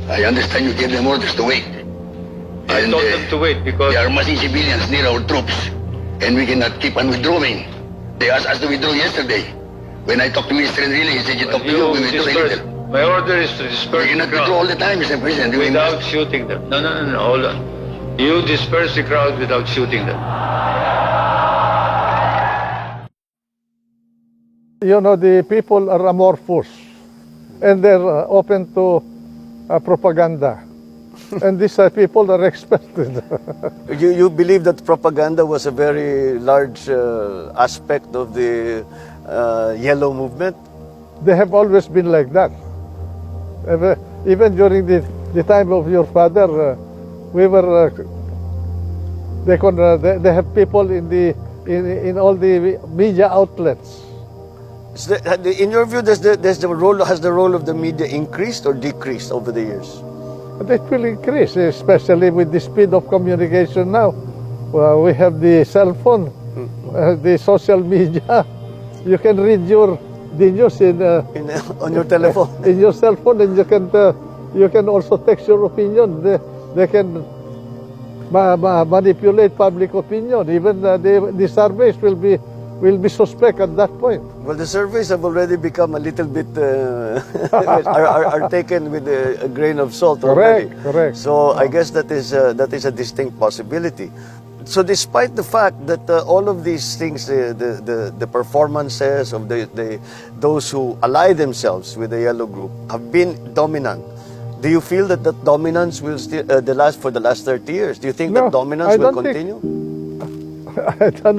I understand you gave them orders to wait. I told them to wait because There are massing civilians near our troops, and we cannot keep on withdrawing. They asked us to withdraw yesterday. When I talked to Mr. Enrile, he said you talked to you, we withdraw a disperse. little. My order is to disperse We the cannot withdraw all crowd the time, Mr. President. We without must. shooting them. No, hold on. You disperse the crowd without shooting them. You know, the people are amorphous and they're open to propaganda. And these people are expected. You believe that propaganda was a very large aspect of the yellow movement? They have always been like that. Even during the time of your father, we were. They have people in all the media outlets. In your view, has the role of the media increased or decreased over the years? It will increase, especially with the speed of communication now. We have the cell phone, the social media. You can read the news On your telephone. in your cell phone, and you can also text your opinion. They can manipulate public opinion. Even the surveys will be suspect at that point. Well, the surveys have already become a little bit are taken with a grain of salt already. Correct. So I guess that is a distinct possibility. So despite the fact that all of these things, the performances of those who ally themselves with the yellow group have been dominant, do you feel that that dominance will still for the last 30 years? Do you think No, that dominance I will don't think- continue?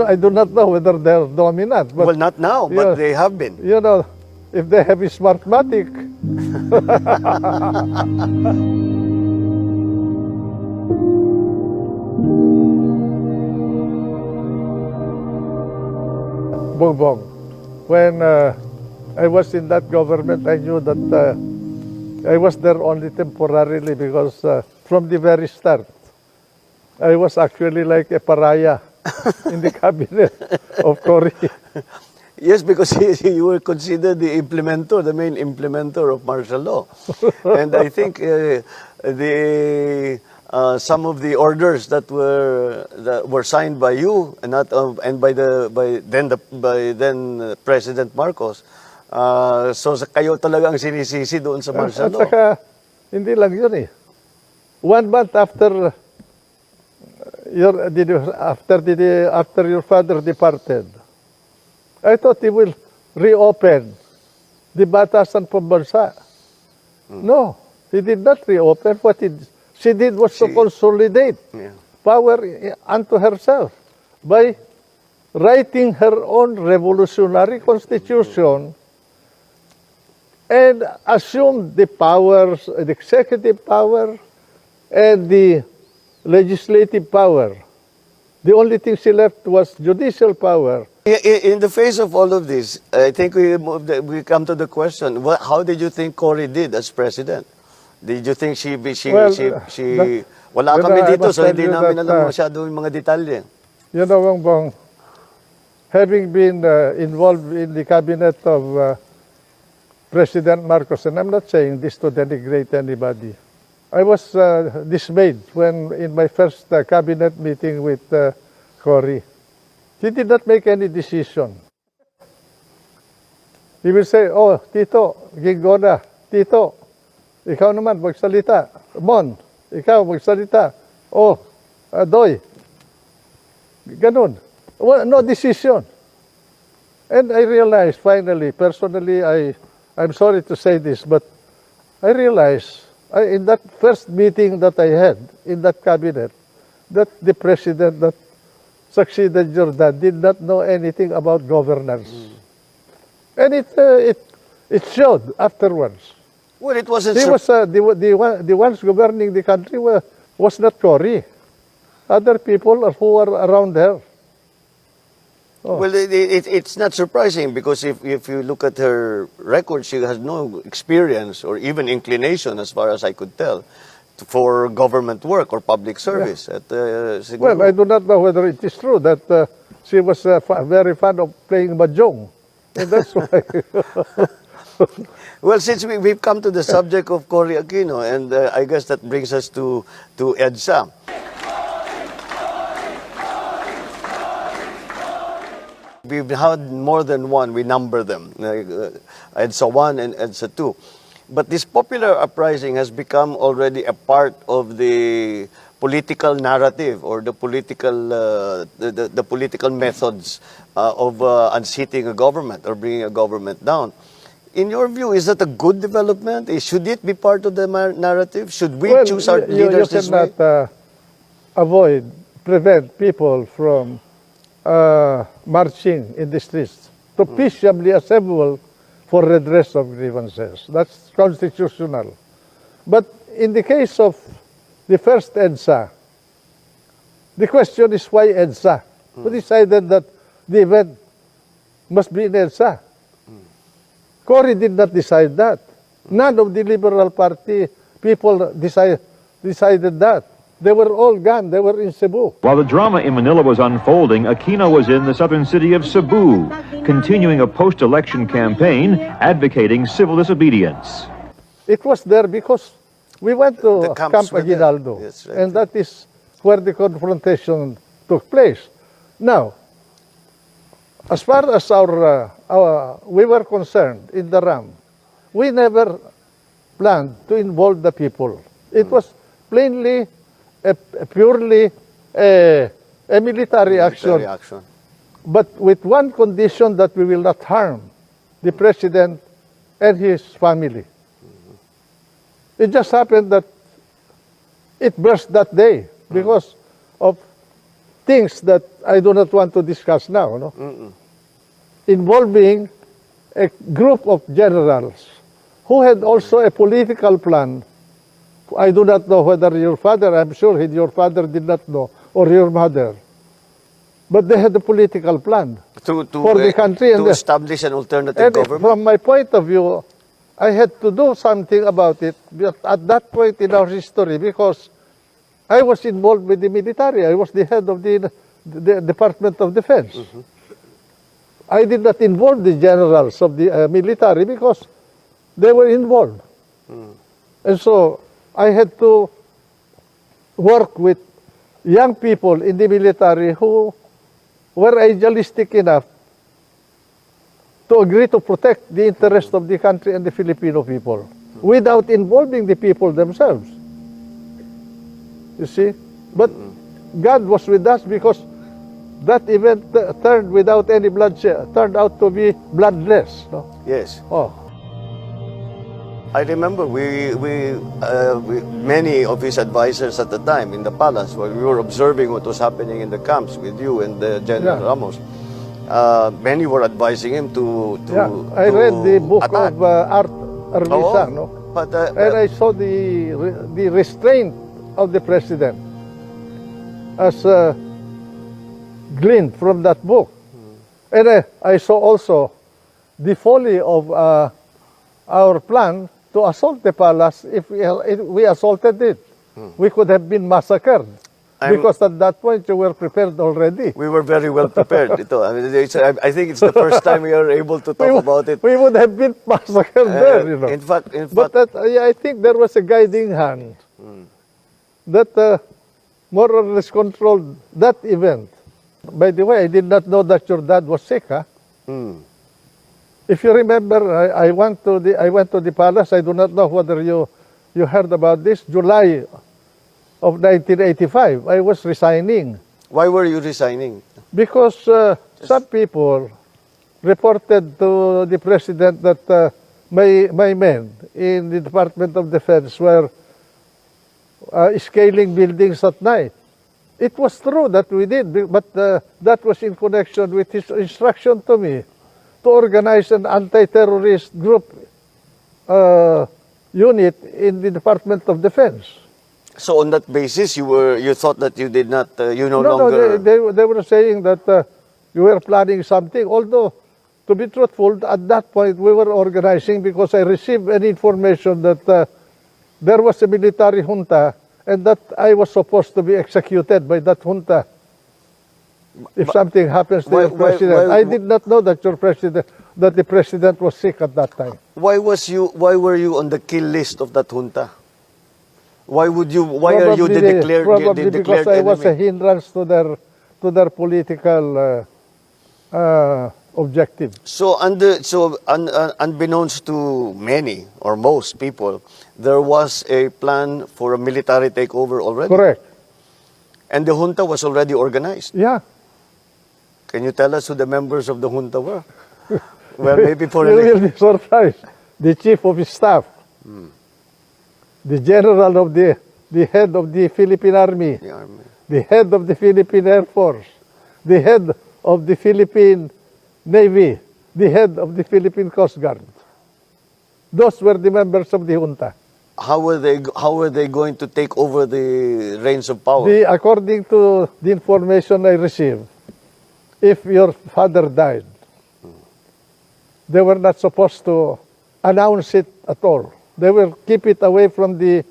I do not know whether they're dominant. But Well, not now, but Yeah. they have been. you know, if they have a smartmatic. Bongbong, when I was in that government, I knew that I was there only temporarily because from the very start, I was actually like a pariah in the cabinet of Cory. Yes, because you were considered the main implementer of martial law, and I think some of the orders that were signed by you and by then President Marcos. So kayo talaga ang sinisisi doon sa martial At law. saka, hindi lang yun eh. 1 month after your father departed, I thought he will reopen the Batasan Pambansa. No, he did not reopen. What she did was to consolidate power unto herself by writing her own revolutionary constitution and assumed the powers, the executive power and the legislative power. The only thing she left was judicial power. In the face of all of this, I think we come to the question: how did you think Cory did as president? Did you think wala kami I dito, must so tell hindi you namin that, alam masyado yung mga detalye. You know, Bongbong, having been involved in the cabinet of President Marcos, and I'm not saying this to denigrate anybody, I was dismayed when in my first cabinet meeting with Cory, he did not make any decision. He will say, oh, Tito, Gingona, Tito, ikaw naman magsalita. Mon, ikaw magsalita. Oh, Doy. Ganun. Well, no decision. And I realized finally, personally, I'm sorry to say this, but I realized in that first meeting that I had in that cabinet, that the president that succeeded Jordan did not know anything about governance. And it showed afterwards. Well, it wasn't. He was the ones governing the country was not Cory. Other people who were around her. Oh. Well, it's not surprising because if you look at her record, she has no experience or even inclination, as far as I could tell, for government work or public service. Yeah. Well, I do not know whether it is true that she was very fond of playing mahjong. And that's why. Well, since we've come to the subject of Cory Aquino, and I guess that brings us to EDSA. We've had more than one, we number them, EDSA 1 and EDSA 2. But this popular uprising has become already a part of the political narrative or the political methods of unseating a government or bringing a government down. In your view, is that a good development? Should it be part of the narrative? Should we choose our leaders this way? You cannot prevent people from marching in the streets to peaceably assemble for redress of grievances. That's constitutional. But in the case of the first EDSA, the question is why EDSA? Who decided that the event must be in EDSA? Cory did not decide that. None of the Liberal Party people decided that. They were all gone. They were in Cebu. While the drama in Manila was unfolding, Aquino was in the southern city of Cebu, continuing a post-election campaign advocating civil disobedience. It was there because we went to The camps Camp were there. Aguinaldo, Yes, right. and that is where the confrontation took place. Now, as far as we were concerned in the RAM, we never planned to involve the people. It was plainly, purely a military action, but with one condition, that we will not harm the president and his family. It just happened that it burst that day because of things that I do not want to discuss now, no? Involving a group of generals who had also a political plan. I do not know whether your father, I'm sure your father did not know, or your mother. But they had a political plan for the country. To establish an alternative and government. From my point of view, I had to do something about it at that point in our history because I was involved with the military. I was the head of the Department of Defense. I did not involve the generals of the military because they were involved. And so I had to work with young people in the military who were idealistic enough to agree to protect the interest of the country and the Filipino people without involving the people themselves. You see? But God was with us because that event turned without any bloodshed, turned out to be bloodless. No? Yes. Oh. I remember many of his advisors at the time in the palace, when we were observing what was happening in the camps with you and General Ramos, many were advising him to I read the book attack. of Art Armisa, no? But, and I saw the restraint of the president as gleaned from that book. And I saw also the folly of our plan to assault the palace. If we assaulted it, we could have been massacred. Because at that point, you were prepared already. We were very well prepared. I think it's the first time we are able to talk about it. We would have been massacred there, you know. In fact, but I think there was a guiding hand that more or less controlled that event. By the way, I did not know that your dad was sick, huh? If you remember, I went to the palace. I do not know whether you heard about this. July of 1985, I was resigning. Why were you resigning? Because some people reported to the president that my men in the Department of Defense were scaling buildings at night. It was true that we did, but that was in connection with his instruction to me to organize an anti-terrorist group unit in the Department of Defense. So on that basis, you thought that you did not, no No, longer... they were saying that you were planning something. Although, to be truthful, at that point we were organizing because I received an information that there was a military junta and that I was supposed to be executed by that junta if something happens to your president. I did not know that your president that the president was sick at that time. Why were you on the kill list of that junta? Why are you the declared Probably because I was a enemy? hindrance to their political objective. So unbeknownst to many or most people, there was a plan for a military takeover already. Correct. And the junta was already organized. Yeah. Can you tell us who the members of the junta were? Well, maybe for You will be surprised. The chief of his staff, the general of the head of the Philippine Army, the army. the head of the Philippine Air Force, the head of the Philippine Navy, the head of the Philippine Coast Guard. Those were the members of the junta. How were they going to take over the reins of power? According to the information I received, if your father died, they were not supposed to announce it at all. They will keep it away from the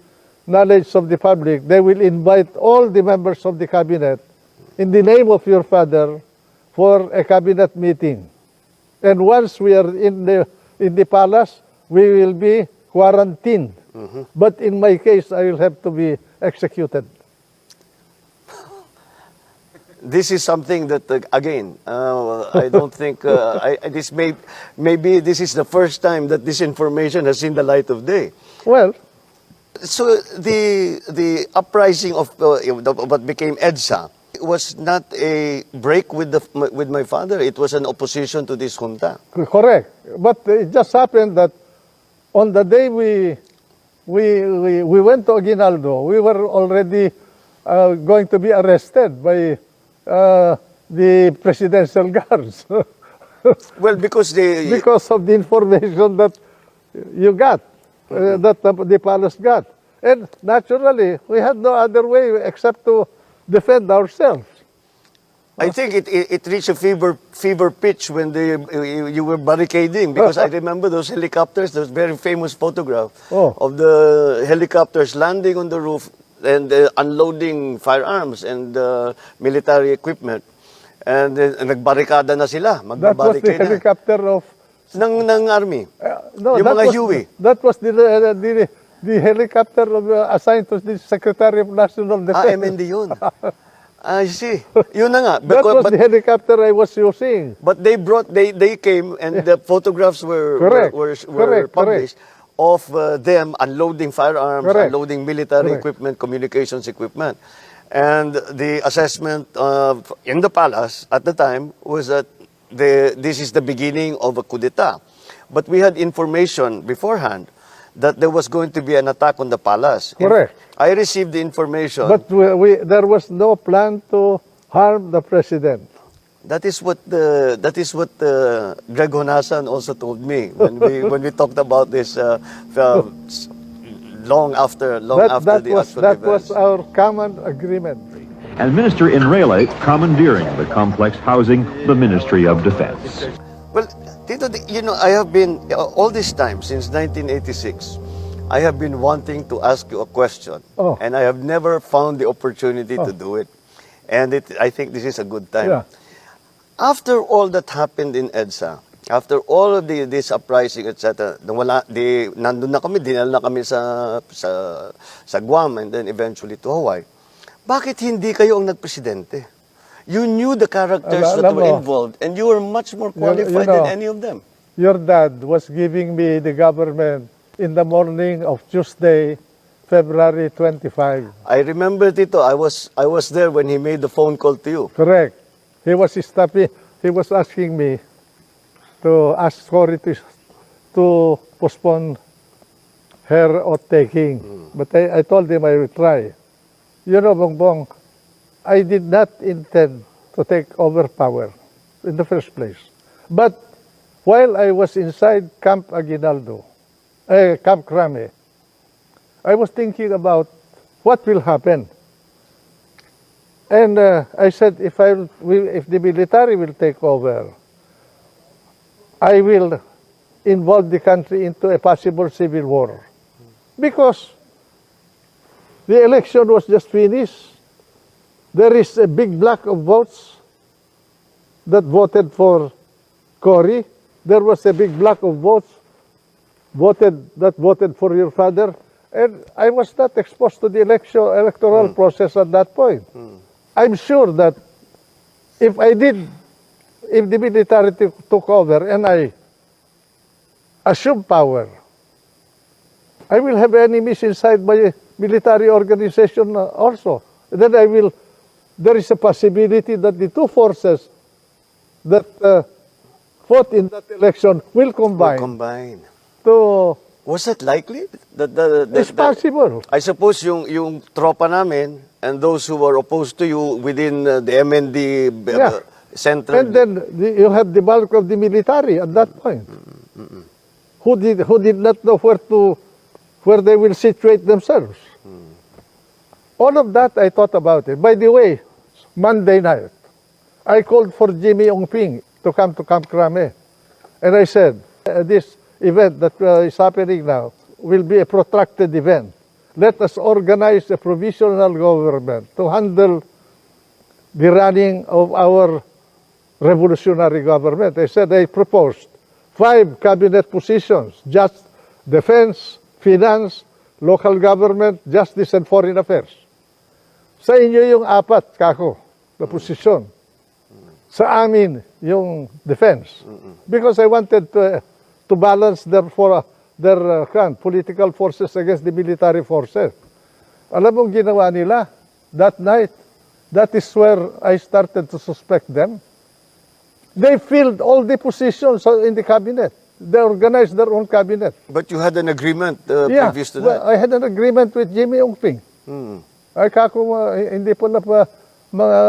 knowledge of the public. They will invite all the members of the cabinet in the name of your father for a cabinet meeting. And once we are in the palace, we will be quarantined. But in my case, I will have to be executed. This is something that, again, I don't think maybe this is the first time that this information has seen the light of day. Well, So the uprising of what became EDSA was not a break with my father. It was an opposition to this junta. correct. But it just happened that on the day we went to Aguinaldo, we were already going to be arrested by the presidential guards Well, because because of the information that you got, that the palace got. And naturally, we had no other way except to defend ourselves. I think it reached a fever pitch when you were barricading, because I remember those helicopters, those very famous photograph of the helicopters landing on the roof and unloading firearms and military equipment. And nagbarikada na sila, That was the magbabarricade na. helicopter of ng army. no, Yung that mga was, Huey. That was the helicopter of, assigned to the Secretary of National Defense. MND yun. I see. Yun na nga. That was the helicopter I was using. But they came and the photographs were Correct. published of them unloading firearms, Correct. unloading military Correct. equipment, communications equipment. And the assessment in the palace at the time was that this is the beginning of a coup d'etat. But we had information beforehand that there was going to be an attack on the palace. Correct. I received the information. But there was no plan to harm the president. That is what Greg Honasan also told me when we talked about this long after the actual That events. was our common agreement. And Minister Enrile commandeering the complex housing the Ministry of Defense. Well, Tito, I have been all this time since 1986. I have been wanting to ask you a question, and I have never found the opportunity to do it. And I think this is a good time. Yeah. After all that happened in EDSA, after all of this uprising, etc., nandun na kami, dinala na kami sa Guam and then eventually to Hawaii. Bakit hindi kayo ang nagpresidente? You knew the characters that were involved, and you were much more qualified than any of them. Your dad was giving me the government in the morning of Tuesday, February 25. I remember, Tito, I was there when he made the phone call to you. Correct. He was asking me to ask Cory to postpone her oath-taking. But I told him I would try. You know, Bongbong, I did not intend to take over power in the first place. But while I was inside Camp Aguinaldo, Camp Crame, I was thinking about what will happen. And I said, if the military will take over, I will involve the country into a possible civil war. Because the election was just finished. There is a big block of votes that voted for Cory, there was a big block of votes that voted for your father, and I was not exposed to the electoral process at that point. I'm sure that if the military took over and I assumed power, I will have enemies inside my military organization also. Then there is a possibility that the two forces that fought in that election will combine. To, Was it likely? it's possible. I suppose yung tropa namin and those who were opposed to you within the MND Yeah. center. And then you have the bulk of the military at that point, who did not know where they will situate themselves. All of that I thought about it. By the way, Monday night, I called for Jimmy Ongping to come to Camp Crame, and I said, this event that is happening now will be a protracted event. Let us organize a provisional government to handle the running of our revolutionary government. I said I proposed 5 cabinet positions: just defense, finance, local government, justice, and foreign affairs. Sa inyo yung 4, kako, na posisyon. Sa amin, yung defense. Because I wanted to balance their political forces against the military forces. Alam mong ginawa nila that night? That is where I started to suspect them. They filled all the positions in the cabinet. They organized their own cabinet. But you had an agreement previous to that. Well, I had an agreement with Jimmy Ongping. Ay kako, hindi po na mga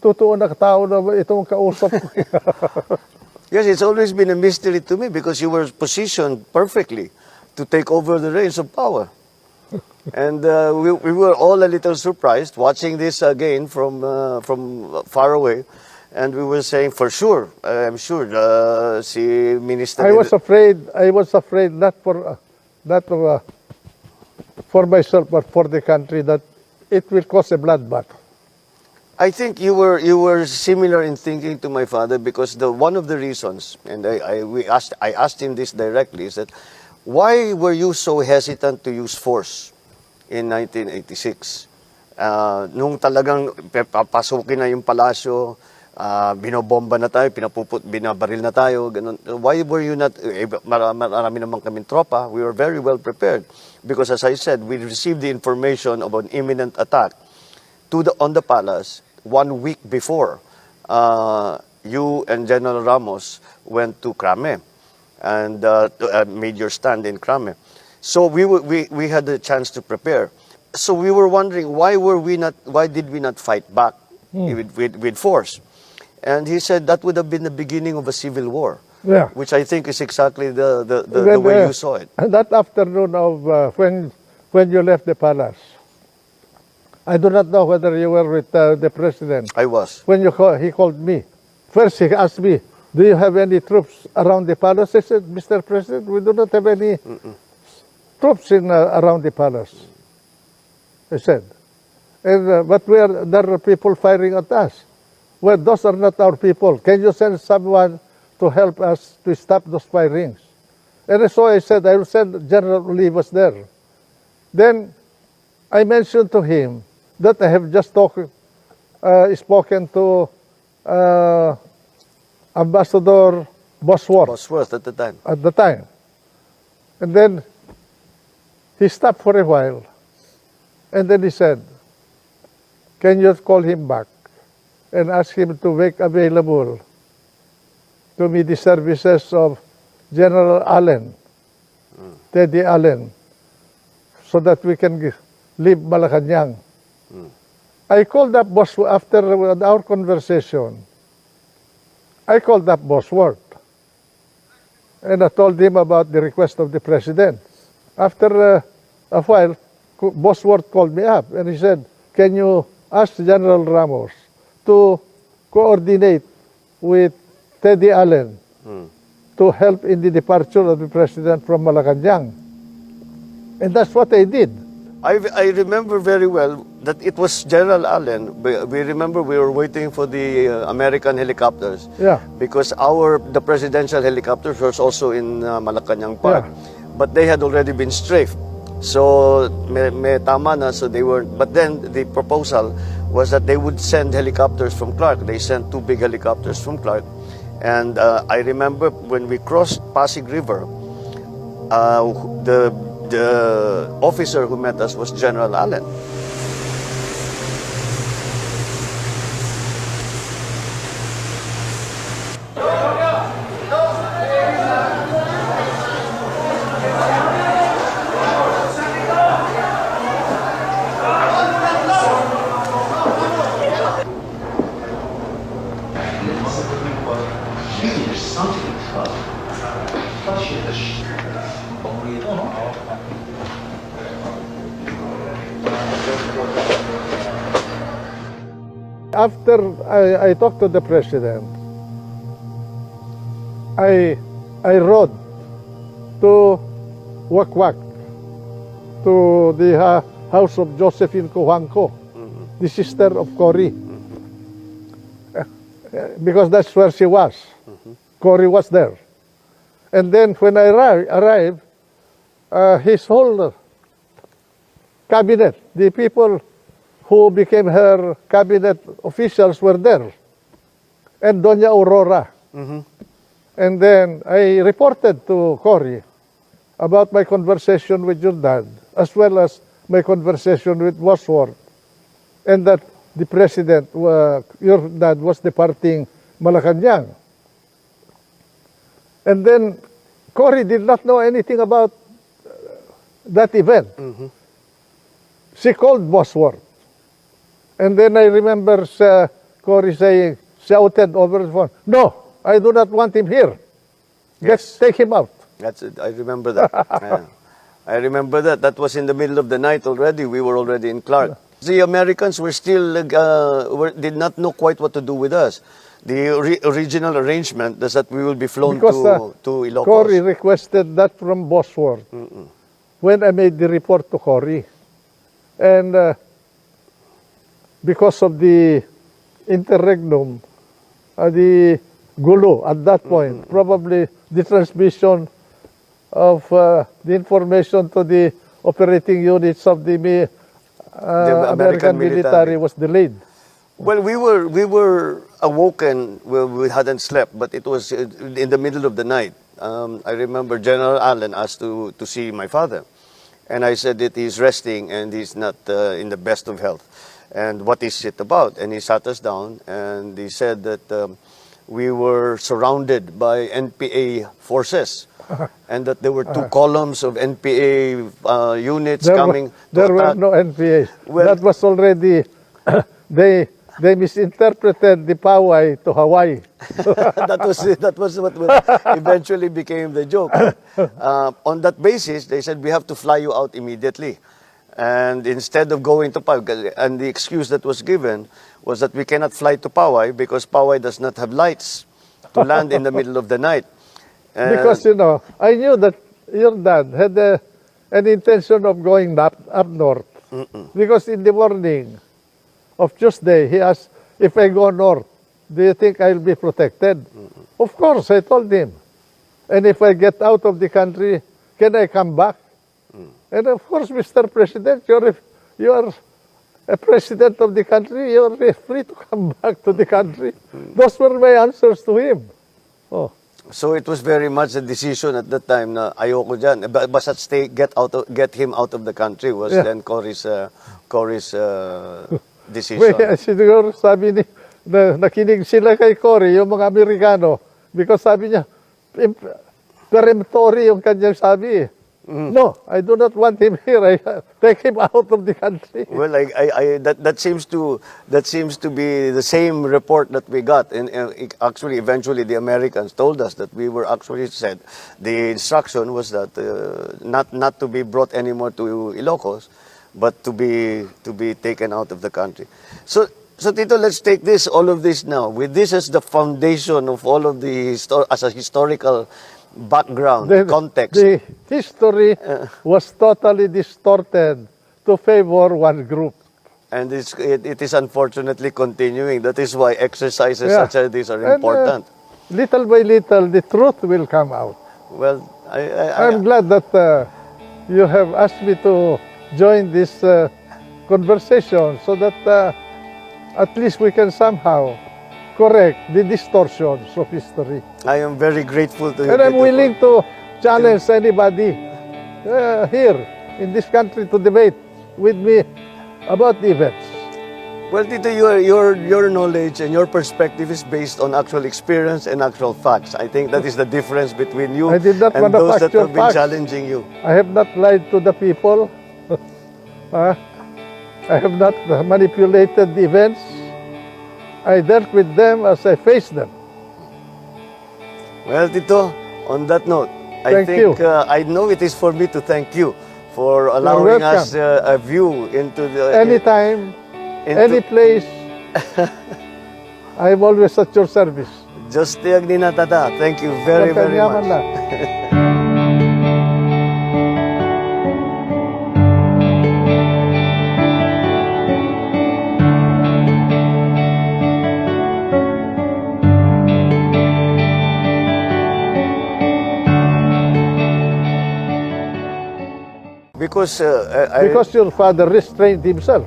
totoo na tao na itong kausap ko. Yes, it's always been a mystery to me because you were positioned perfectly to take over the reins of power. And we were all a little surprised watching this again from far away. And we were saying, for sure, I'm sure, si Minister... I was afraid not for myself, but for the country, that it will cause a bloodbath. I think you were similar in thinking to my father because one of the reasons, and I asked him this directly, is that why were you so hesitant to use force in 1986? Nung talagang papasukin na yung palasyo, binobomba na tayo, binabaril na tayo, ganun. Why were you not, marami naman kaming tropa, we were very well prepared. Because as I said, we received the information of an imminent attack on the palace 1 week before you and General Ramos went to Crame and made your stand in Crame. So we had the chance to prepare. So we were wondering why did we not fight back with force? And he said that would have been the beginning of a civil war. Yeah. Which I think is exactly the way you saw it. That afternoon of when you left the palace, I do not know whether you were with the president. I was. When he called me, first he asked me, "Do you have any troops around the palace?" I said, "Mr. President, we do not have any troops around the palace." I said, but there are people firing at us. Well, those are not our people. Can you send someone to help us to stop those firings? And so I said, I will send General Olivas there. Then I mentioned to him that I have just spoken to Ambassador Bosworth At the time. at the time. And then he stopped for a while. And then he said, "Can you call him back and ask him to make available to me the services of General Allen, Teddy Allen, so that we can leave Malacanang." I called up Bosworth after our conversation. I called up Bosworth, and I told him about the request of the president. After a while, Bosworth called me up, and he said, "Can you ask General Ramos to coordinate with Teddy Allen to help in the departure of the president from Malacanang?" And that's what I did. I remember very well that it was General Allen. We remember we were waiting for the American helicopters. Yeah. Because the presidential helicopters was also in Malacanang Park. Yeah. But they had already been strafed. So may tama na, so they were. But then the proposal was that they would send helicopters from Clark. They sent 2 big helicopters from Clark. And I remember when we crossed Pasig River, the officer who met us was General Allen. After I talked to the president, I rode to Wakwak, to the house of Josephine Cojuangco, the sister of Cory, because that's where she was. Cory was there. And then when I arrived, his whole cabinet, the people who became her cabinet officials were there, and Doña Aurora. And then I reported to Cory about my conversation with your dad, as well as my conversation with Bosworth, and that the president, your dad, was departing Malacanang. And then Cory did not know anything about that event. She called Bosworth. And then I remember Cory saying, shouted over the phone, "No, I do not want him here. Let's take him out." That's it. I remember that. Yeah. I remember that. That was in the middle of the night already. We were already in Clark. The Americans were still did not know quite what to do with us. The original arrangement is that we will be flown to Ilocos. Cory requested that from Bosworth when I made the report to Cory. And because of the interregnum, the gulo at that point, probably the transmission of the information to the operating units of the American military was delayed. Well, we were awoken. Well, we hadn't slept, but it was in the middle of the night. I remember General Allen asked to see my father, and I said that he's resting and he's not in the best of health. And what is it about? And he sat us down and he said that we were surrounded by NPA forces. And that there were 2 columns of NPA units coming. There were no NPA. Well, that was already, they misinterpreted the Poway to Hawaii. that was what eventually became the joke. On that basis, they said, we have to fly you out immediately. And instead of going to Poway, and the excuse that was given was that we cannot fly to Poway because Poway does not have lights to land in the middle of the night. Because, I knew that your dad had an intention of going up north. Because in the morning of Tuesday, he asked, if I go north, do you think I'll be protected? Of course, I told him. And if I get out of the country, can I come back? And of course, Mr. President, you are a president of the country, you are free to come back to the country. Those were my answers to him. Oh. So it was very much a decision at that time na ayoko dyan. Basta get him out of the country was then Cory's decision. Siguro sabi nakinig sila kay Cory, yung mga Amerikano, because sabi niya, peremptory yung kanyang sabi. No, I do not want him here. I take him out of the country. Well, that seems to be the same report that we got. And actually, eventually, the Americans told us that we were actually said the instruction was that not to be brought anymore to Ilocos, but to be taken out of the country. So Tito, let's take all of this now. With this as the foundation of all of as a historical background, context. The history was totally distorted to favor one group. And it is unfortunately continuing. That is why exercises Yeah. such as these are And, important. Little by little, the truth will come out. Well, I'm glad that you have asked me to join this conversation so that at least we can somehow correct the distortions of history. I am very grateful to you. And I'm Tito, willing to challenge anybody here in this country to debate with me about the events. Well, Tito, your knowledge and your perspective is based on actual experience and actual facts. I think that is the difference between you I did not and those that manufacture have been facts. challenging you. I have not lied to the people. I have not manipulated the events. I dealt with them as I faced them. Well, Tito, on that note, I Thank think you. I know it is for me to thank you for allowing us a view into the Anytime, into- any place, I'm always at your service. Just tiyag ni Natata. Thank you very, very Yaman much. lang. Because Because your father restrained himself.